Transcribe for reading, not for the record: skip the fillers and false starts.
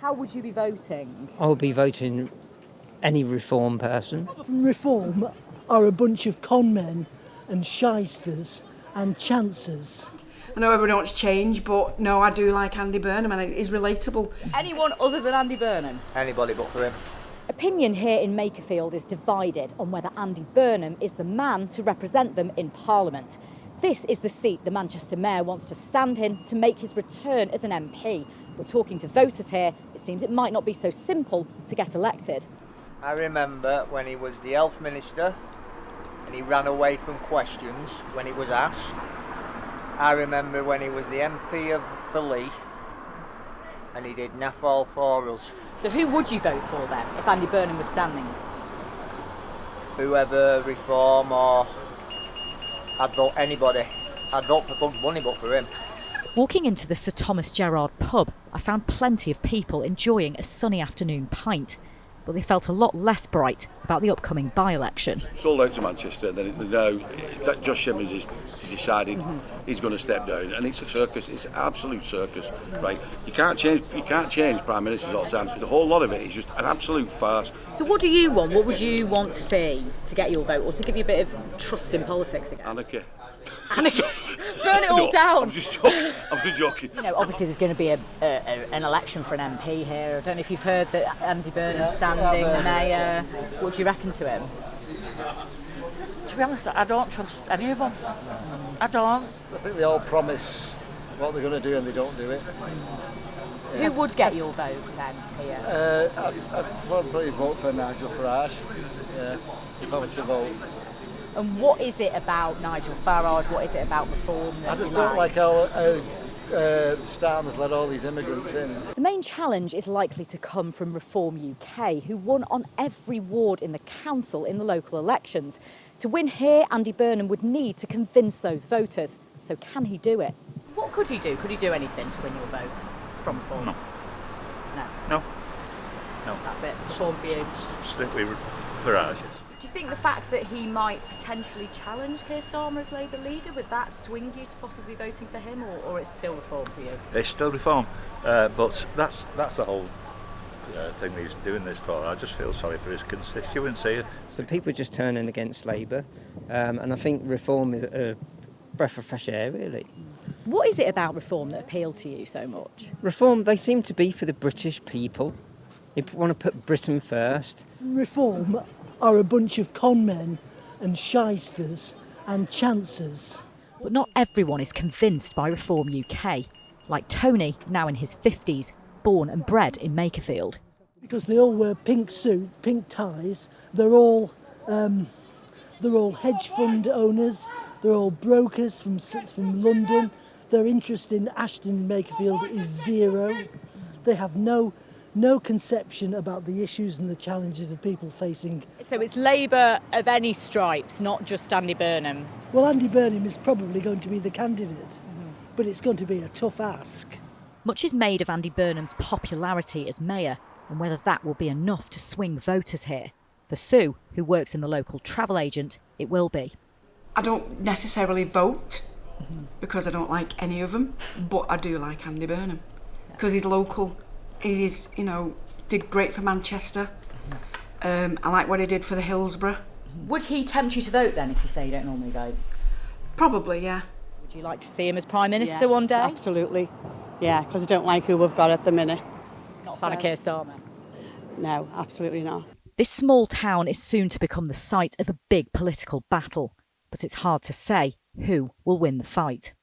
How would you be voting? I'll be voting any Reform person. Reform are a bunch of con men and shysters and chancers. I know everyone wants change, but no, I do like Andy Burnham and he's relatable. Anyone other than Andy Burnham? Anybody but for him. Opinion here in Makerfield is divided on whether Andy Burnham is the man to represent them in Parliament. This is the seat the Manchester Mayor wants to stand in to make his return as an MP. But talking to voters here, it seems it might not be so simple to get elected. I remember when he was the Health Minister and he ran away from questions when he was asked. I remember when he was the MP of Lee and he did naff all for us. So who would you vote for then, if Andy Burnham was standing? Whoever Reform or I'd vote anybody. I'd vote for Bugs Bunny but for him. Walking into the Sir Thomas Gerrard pub, I found plenty of people enjoying a sunny afternoon pint, but they felt a lot less bright about the upcoming by-election. Sold out to Manchester, then now that Josh Shimmers is decided he's going to step down, and it's a circus. It's an absolute circus, right? You can't change prime ministers all the time. So the whole lot of it is just an absolute farce. So what do you want? What would you want to see to get your vote, or to give you a bit of trust in politics again? Anarchy. Anarchy. Burn it all down. I'm just joking. I'm joking. You know, obviously there's going to be an election for an MP here. I don't know if you've heard that Andy Burnham's standing mayor. What do you reckon to him? To be honest, I don't trust any of them. I don't. I think they all promise what they're going to do and they don't do it. Who would get your vote then here? I'd probably vote for Nigel Farage, if I was to vote. And what is it about Nigel Farage? What is it about Reform? I just don't like how Starmer's let all these immigrants in. The main challenge is likely to come from Reform UK, who won on every ward in the council in the local elections. To win here, Andy Burnham would need to convince those voters. So can he do it? What could he do? Could he do anything to win your vote from Reform? No. No? No. No. That's it. Reform for you? Strictly Farage. Do you think the fact that he might potentially challenge Keir Starmer as Labour leader, would that swing you to possibly voting for him, or it's still Reform for you? It's still Reform, but that's the whole thing that he's doing this for. I just feel sorry for his constituency. So people are just turning against Labour, and I think Reform is a breath of fresh air, really. What is it about Reform that appealed to you so much? Reform, they seem to be for the British people. They want to put Britain first. Reform are a bunch of con men and shysters and chancers. But not everyone is convinced by Reform UK, like Tony, now in his 50s, born and bred in Makerfield. Because they all wear pink suit, pink ties. They're all hedge fund owners. They're all brokers from London. Their interest in Ashton Makerfield is zero. They have no conception about the issues and the challenges of people facing. So it's Labour of any stripes, not just Andy Burnham? Well, Andy Burnham is probably going to be the candidate, but it's going to be a tough ask. Much is made of Andy Burnham's popularity as mayor and whether that will be enough to swing voters here. For Sue, who works in the local travel agent, it will be. I don't necessarily vote because I don't like any of them, but I do like Andy Burnham because he's local. He's, did great for Manchester. I like what he did for the Hillsborough. Would he tempt you to vote then if you say you don't normally vote? Probably, yeah. Would you like to see him as Prime Minister one day? Absolutely. Yeah, because I don't like who we've got at the minute. Not fan of Keir Starmer? No, absolutely not. This small town is soon to become the site of a big political battle, but it's hard to say who will win the fight.